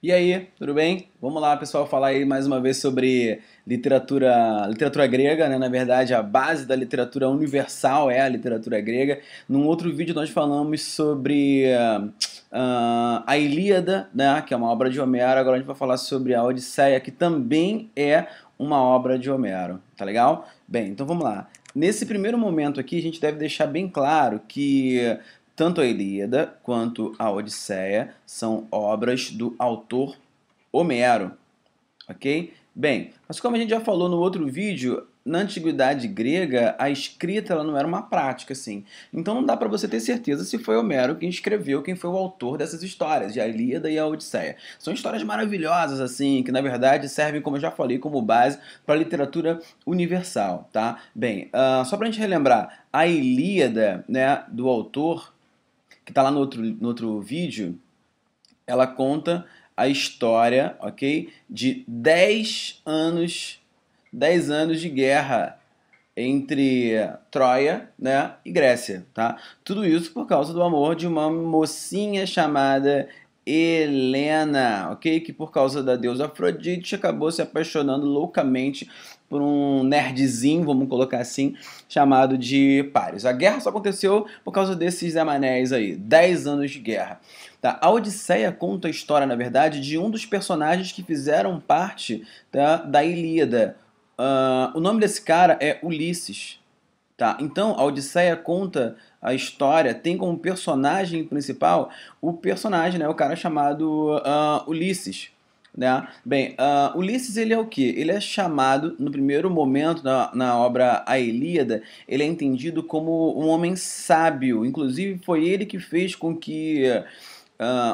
E aí, tudo bem? Vamos lá, pessoal, falar aí mais uma vez sobre literatura grega, né? Na verdade, a base da literatura universal é a literatura grega. Num outro vídeo nós falamos sobre a Ilíada, né? Que é uma obra de Homero. Agora a gente vai falar sobre a Odisseia, que também é uma obra de Homero, tá legal? Bem, então vamos lá. Nesse primeiro momento aqui, a gente deve deixar bem claro que tanto a Ilíada quanto a Odisseia são obras do autor Homero, ok? Bem, mas como a gente já falou no outro vídeo, na antiguidade grega a escrita ela não era uma prática assim. Então não dá para você ter certeza se foi Homero quem escreveu, quem foi o autor dessas histórias, de a Ilíada e a Odisseia. São histórias maravilhosas assim, que na verdade servem, como eu já falei, como base para a literatura universal, tá? Bem, só para a gente relembrar, a Ilíada, né, do autor que está lá no outro vídeo, ela conta a história, ok? De 10 anos de guerra entre Troia, né, e Grécia, tá? Tudo isso por causa do amor de uma mocinha chamada Helena, ok? Que por causa da deusa Afrodite acabou se apaixonando loucamente por um nerdzinho, vamos colocar assim, chamado de Paris. A guerra só aconteceu por causa desses Zé Manés aí, 10 anos de guerra. Tá? A Odisseia conta a história, na verdade, de um dos personagens que fizeram parte, tá, da Ilíada. O nome desse cara é Ulisses. Tá? Então, a Odisseia conta a história, tem como personagem principal o personagem, né, o cara chamado Ulisses. Né? Bem, Ulisses ele é o que? Ele é chamado, no primeiro momento na obra A Ilíada, ele é entendido como um homem sábio. Inclusive, foi ele que fez com que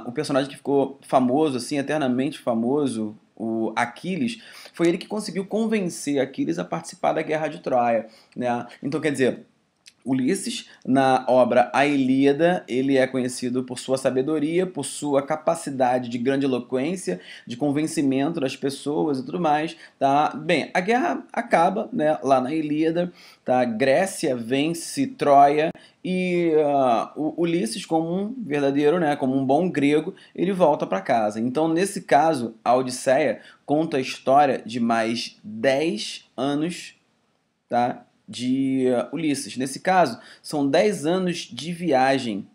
o personagem que ficou famoso, assim, eternamente famoso, o Aquiles, foi ele que conseguiu convencer Aquiles a participar da Guerra de Troia, né? Então, quer dizer, Ulisses, na obra A Ilíada, ele é conhecido por sua sabedoria, por sua capacidade de grande eloquência, de convencimento das pessoas e tudo mais, tá? Bem, a guerra acaba, né, lá na Ilíada, tá? Grécia vence Troia e o Ulisses, como um verdadeiro, né, como um bom grego, ele volta para casa. Então, nesse caso, a Odisseia conta a história de mais 10 anos, tá, de Ulisses. Nesse caso, são 10 anos de viagem,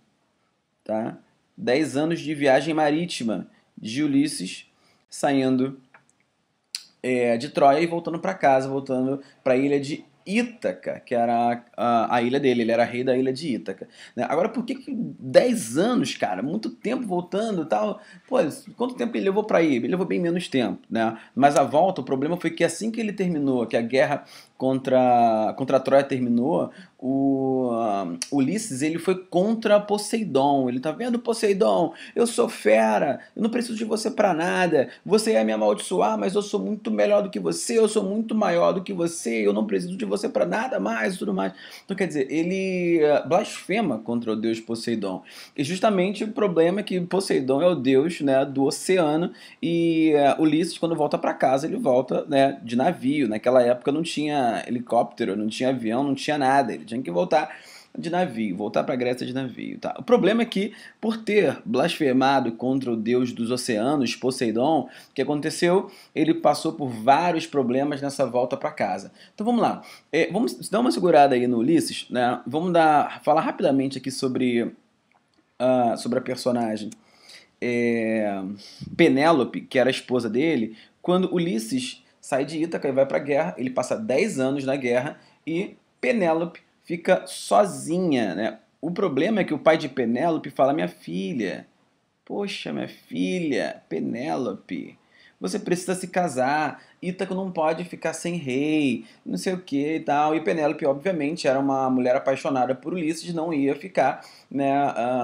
tá? 10 anos de viagem marítima de Ulisses saindo de Troia e voltando para casa, voltando para a ilha de Ítaca, que era a ilha dele, ele era rei da ilha de Ítaca. Né? Agora, por que 10 anos, cara? Muito tempo voltando e tal. Pô, quanto tempo ele levou para ir? Ele levou bem menos tempo, né? Mas a volta, o problema foi que assim que ele terminou, que a guerra contra a Troia terminou, Ulisses ele foi contra Poseidon. Ele tá vendo, Poseidon? Eu sou fera, eu não preciso de você para nada. Você ia me amaldiçoar, mas eu sou muito melhor do que você, eu sou muito maior do que você, eu não preciso de você para nada mais e tudo mais. Então, quer dizer, ele blasfema contra o deus Poseidon. E justamente o problema é que Poseidon é o deus, né, do oceano e Ulisses, quando volta para casa, ele volta, né, de navio. Naquela época não tinha helicóptero, não tinha avião, não tinha nada. Ele tinha que voltar de navio, voltar para a Grécia de navio. Tá? O problema é que, por ter blasfemado contra o deus dos oceanos, Poseidon, o que aconteceu? Ele passou por vários problemas nessa volta para casa. Então vamos lá. Vamos dar uma segurada aí no Ulisses, né? Vamos falar rapidamente aqui sobre a personagem Penélope, que era a esposa dele. Quando Ulisses sai de Ítaca e vai para a guerra, ele passa 10 anos na guerra e Penélope fica sozinha, né? O problema é que o pai de Penélope fala: minha filha, poxa, minha filha, Penélope, você precisa se casar. Ítaco não pode ficar sem rei, não sei o que e tal. E Penélope, obviamente, era uma mulher apaixonada por Ulisses, não ia ficar, né,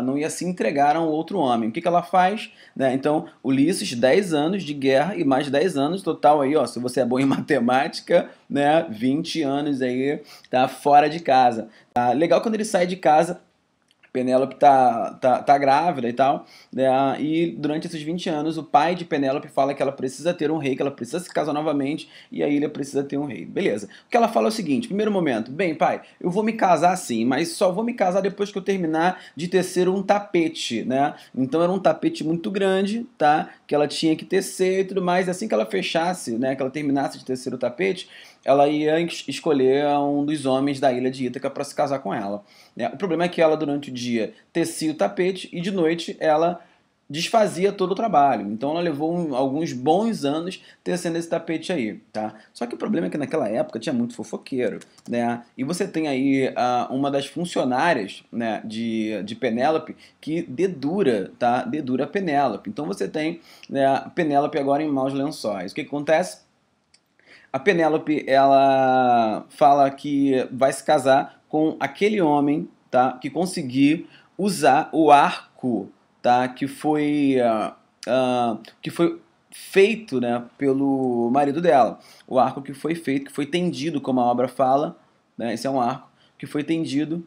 não ia se entregar a um outro homem. O que ela faz? Né? Então, Ulisses, 10 anos de guerra e mais 10 anos total aí, ó, se você é bom em matemática, né, 20 anos aí, tá fora de casa. Tá? Legal quando ele sai de casa. Penélope tá grávida e tal, né? E durante esses 20 anos, o pai de Penélope fala que ela precisa ter um rei, que ela precisa se casar novamente, e a ilha precisa ter um rei. Beleza. O que ela fala é o seguinte: primeiro momento, bem, pai, eu vou me casar sim, mas só vou me casar depois que eu terminar de tecer um tapete, né? Então era um tapete muito grande, tá? que ela tinha que tecer e tudo mais. E assim que ela fechasse, né, que ela terminasse de tecer o tapete, ela ia escolher um dos homens da ilha de Ítaca para se casar com ela, né? O problema é que ela, durante o dia, tecia o tapete e de noite ela desfazia todo o trabalho. Então ela levou alguns bons anos tecendo esse tapete aí, tá? Só que o problema é que naquela época tinha muito fofoqueiro, né? E você tem aí uma das funcionárias, né, de Penélope que dedura, tá? Dedura Penélope. Então você tem, né, Penélope agora em maus lençóis. O que acontece? A Penélope, ela fala que vai se casar com aquele homem, tá, que conseguir usar o arco, tá, que foi feito, né, pelo marido dela. O arco que foi feito, que foi tendido, como a obra fala, né, esse é um arco que foi tendido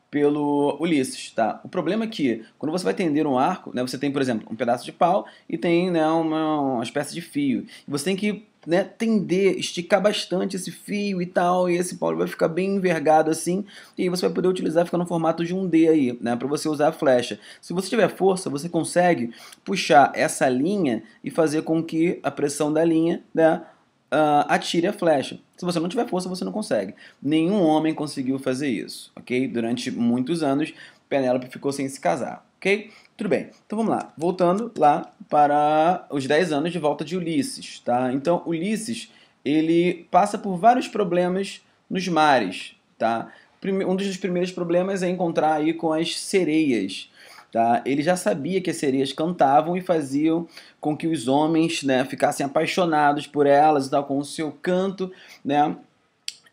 pelo Ulisses, tá? O problema é que quando você vai tender um arco, né, você tem, por exemplo, um pedaço de pau e tem, né, uma espécie de fio. E você tem que, né, tender, esticar bastante esse fio e tal, e esse pau vai ficar bem envergado assim, e aí você vai poder utilizar, ficar no formato de um D aí, né, para você usar a flecha. Se você tiver força, você consegue puxar essa linha e fazer com que a pressão da linha, né, atire a flecha. Se você não tiver força, você não consegue. Nenhum homem conseguiu fazer isso, ok? Durante muitos anos, Penélope ficou sem se casar, ok? Tudo bem. Então vamos lá. Voltando lá para os 10 anos de volta de Ulisses, tá? Então Ulisses, ele passa por vários problemas nos mares, tá? Um dos primeiros problemas é encontrar aí com as sereias, tá? Ele já sabia que as sereias cantavam e faziam com que os homens, né, ficassem apaixonados por elas e tal, com o seu canto, né?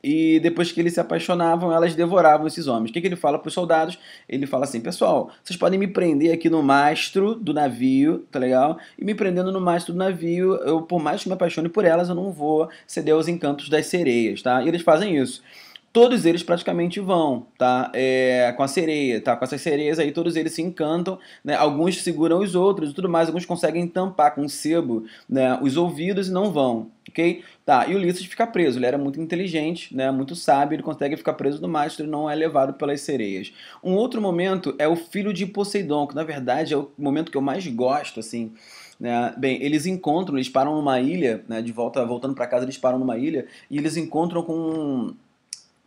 E depois que eles se apaixonavam, elas devoravam esses homens. O que ele fala para os soldados? Ele fala assim: pessoal, vocês podem me prender aqui no mastro do navio, tá legal? E me prendendo no mastro do navio, eu, por mais que me apaixone por elas, eu não vou ceder aos encantos das sereias, tá? E eles fazem isso. Todos eles praticamente vão, tá? Com a sereia, tá? Com essas sereias aí, todos eles se encantam, né? Alguns seguram os outros e tudo mais, alguns conseguem tampar com sebo, né, os ouvidos e não vão, ok? Tá, e Ulisses fica preso, ele era muito inteligente, né, muito sábio, ele consegue ficar preso no mastro e não é levado pelas sereias. Um outro momento é o filho de Poseidon, que na verdade é o momento que eu mais gosto, assim, né? Bem, eles encontram, eles param numa ilha, né, voltando para casa, eles param numa ilha e eles encontram com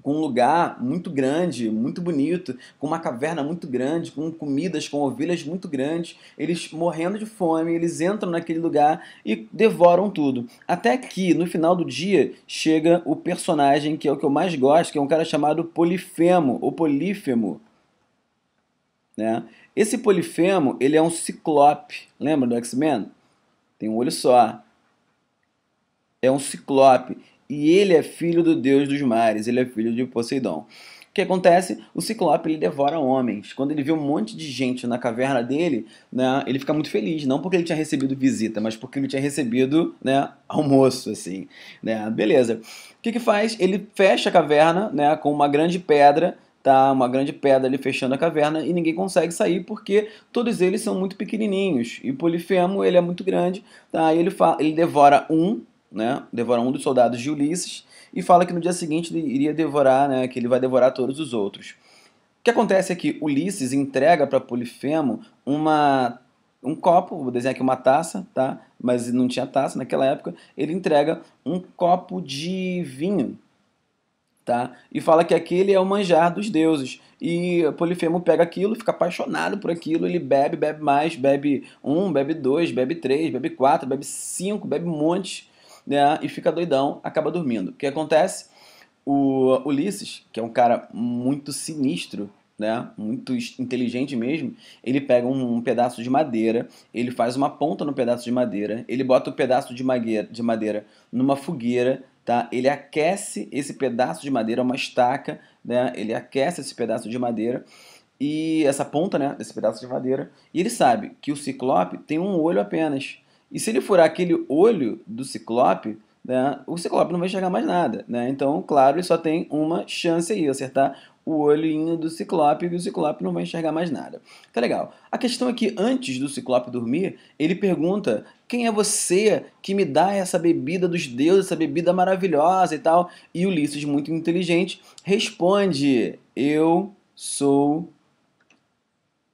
um lugar muito grande, muito bonito, com uma caverna muito grande, com comidas, com ovelhas muito grandes. Eles morrendo de fome, eles entram naquele lugar e devoram tudo. Até que, no final do dia, chega o personagem que é o que eu mais gosto, que é um cara chamado Polifemo, ou Polífemo, né? Esse Polifemo, ele é um ciclope. Lembra do X-Men? Tem um olho só. É um ciclope. E ele é filho do deus dos mares, ele é filho de Poseidon. O que acontece? O Ciclope ele devora homens. Quando ele vê um monte de gente na caverna dele, né, ele fica muito feliz. Não porque ele tinha recebido visita, mas porque ele tinha recebido, né, almoço, assim. Né? Beleza. O que faz? Ele fecha a caverna, né, com uma grande pedra, tá? Uma grande pedra ali fechando a caverna e ninguém consegue sair porque todos eles são muito pequenininhos. E o Polifemo ele é muito grande, tá? E ele devora um, né? Devora um dos soldados de Ulisses e fala que no dia seguinte ele iria devorar, né? Que ele vai devorar todos os outros. O que acontece é que Ulisses entrega para Polifemo um copo, vou desenhar aqui uma taça, tá? Mas não tinha taça naquela época. Ele entrega um copo de vinho, tá? E fala que aquele é o manjar dos deuses. E Polifemo pega aquilo, fica apaixonado por aquilo, ele bebe, bebe mais, bebe um, bebe dois, bebe três, bebe quatro, bebe cinco, bebe um monte, né? E fica doidão, acaba dormindo. O que acontece? O Ulisses, que é um cara muito sinistro, né? Muito inteligente mesmo, ele pega um pedaço de madeira, ele faz uma ponta no pedaço de madeira, ele bota o pedaço de madeira numa fogueira, tá? Ele aquece esse pedaço de madeira, uma estaca, né? Ele aquece esse pedaço de madeira e essa ponta, né, desse pedaço de madeira, e ele sabe que o Ciclope tem um olho apenas. E se ele furar aquele olho do Ciclope, né, o Ciclope não vai enxergar mais nada, né? Então, claro, ele só tem uma chance aí, acertar o olhinho do Ciclope e o Ciclope não vai enxergar mais nada. Tá legal. A questão é que antes do Ciclope dormir, ele pergunta: quem é você que me dá essa bebida dos deuses, essa bebida maravilhosa e tal? E Ulisses, muito inteligente, responde: eu sou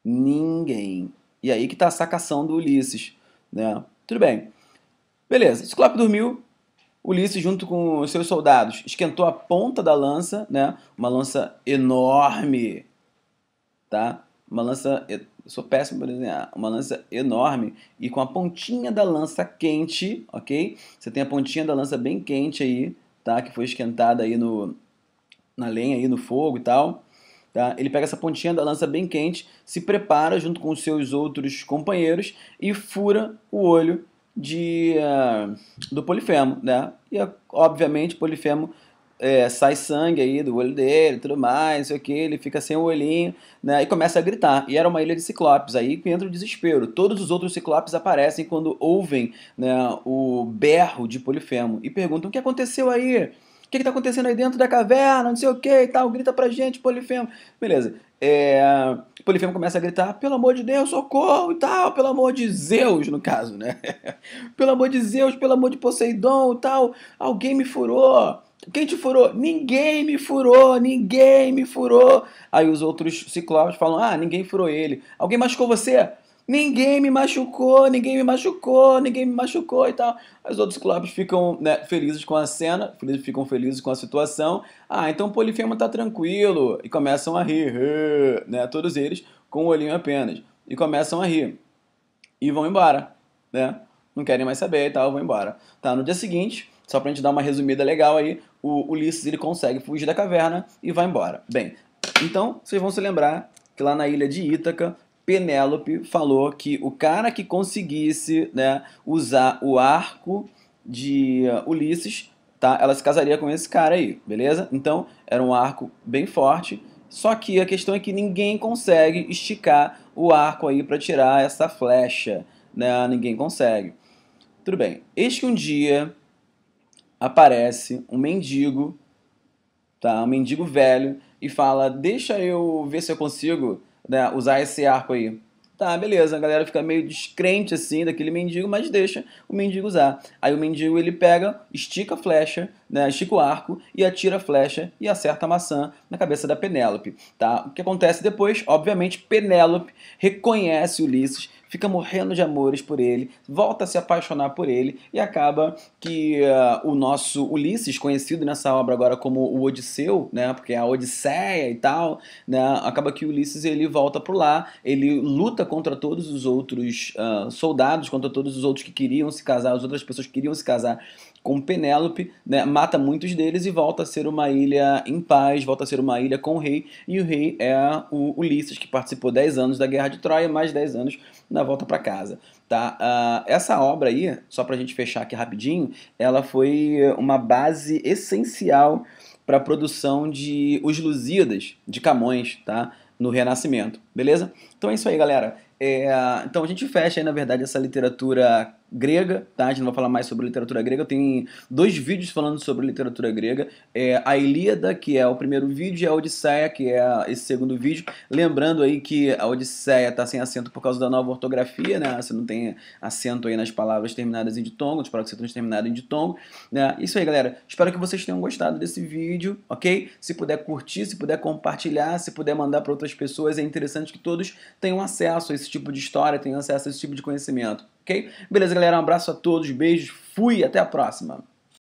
ninguém. E aí que tá a sacação do Ulisses, né? Tudo bem. Beleza, Ciclope dormiu, Ulisses, junto com os seus soldados, esquentou a ponta da lança, né? Uma lança enorme, tá? Uma lança, eu sou péssimo para desenhar, uma lança enorme e com a pontinha da lança quente, ok? Você tem a pontinha da lança bem quente aí, tá? Que foi esquentada aí na lenha, aí no fogo e tal. Tá? Ele pega essa pontinha da lança bem quente, se prepara junto com os seus outros companheiros e fura o olho do Polifemo, né? E obviamente Polifemo sai sangue aí do olho dele, tudo mais, não sei o que, ele fica sem o olhinho, né? E começa a gritar. E era uma ilha de ciclopes, aí que entra o desespero. Todos os outros ciclopes aparecem quando ouvem, né, o berro de Polifemo e perguntam: o que aconteceu aí? O que está acontecendo aí dentro da caverna? Não sei o que e tal. Grita pra gente, Polifemo. Beleza. Polifemo começa a gritar: pelo amor de Deus, socorro e tal. Pelo amor de Zeus, no caso, né? Pelo amor de Zeus, pelo amor de Poseidon e tal. Alguém me furou. Quem te furou? Ninguém me furou, ninguém me furou. Aí os outros ciclopes falam: ah, ninguém furou ele. Alguém machucou você? Ninguém me machucou, ninguém me machucou, ninguém me machucou e tal. Os outros ciclopes ficam, né, felizes com a cena, ficam felizes com a situação. Ah, então o Polifemo tá tranquilo. E começam a rir, né, todos eles com o olhinho apenas. E começam a rir. E vão embora, né? Não querem mais saber e tal, vão embora. Tá, no dia seguinte, só pra gente dar uma resumida legal aí, o Ulisses ele consegue fugir da caverna e vai embora. Bem, então vocês vão se lembrar que lá na ilha de Ítaca, Penélope falou que o cara que conseguisse, né, usar o arco de Ulisses, tá, ela se casaria com esse cara aí, beleza? Então era um arco bem forte. Só que a questão é que ninguém consegue esticar o arco aí para tirar essa flecha, né? Ninguém consegue. Tudo bem. Eis que um dia aparece um mendigo, tá? Um mendigo velho e fala: deixa eu ver se eu consigo, né, usar esse arco aí. Tá, beleza. A galera fica meio descrente assim daquele mendigo, mas deixa o mendigo usar. Aí o mendigo ele pega, estica a flecha, né, estica o arco e atira a flecha e acerta a maçã na cabeça da Penélope, tá? O que acontece depois? Obviamente Penélope reconhece Ulisses, fica morrendo de amores por ele, volta a se apaixonar por ele e acaba que o nosso Ulisses, conhecido nessa obra agora como o Odisseu, né, porque é a Odisseia e tal, né, acaba que o Ulisses ele volta por lá, ele luta contra todos os outros soldados, contra todos os outros que queriam se casar, as outras pessoas que queriam se casar com Penélope, né, mata muitos deles e volta a ser uma ilha em paz, volta a ser uma ilha com o rei, e o rei é o Ulisses, que participou 10 anos da Guerra de Troia, mais 10 anos na volta para casa. Tá? Essa obra aí, só para a gente fechar aqui rapidinho, ela foi uma base essencial para a produção de Os Lusíadas, de Camões, tá? No Renascimento, beleza? Então é isso aí, galera. Então a gente fecha aí, na verdade, essa literatura grega, tá? A gente não vai falar mais sobre literatura grega. Eu tenho 2 vídeos falando sobre literatura grega. A Ilíada, que é o primeiro vídeo, e a Odisseia, que é esse segundo vídeo. Lembrando aí que a Odisseia tá sem acento por causa da nova ortografia, né? Você não tem acento aí nas palavras terminadas em ditongo, os paroxítonos terminados em ditongo, né? Isso aí, galera. Espero que vocês tenham gostado desse vídeo, ok? Se puder curtir, se puder compartilhar, se puder mandar para outras pessoas, é interessante que todos tenham acesso a esse tipo de história, tenham acesso a esse tipo de conhecimento, ok? Beleza, galera? Um abraço a todos, beijos, fui, até a próxima!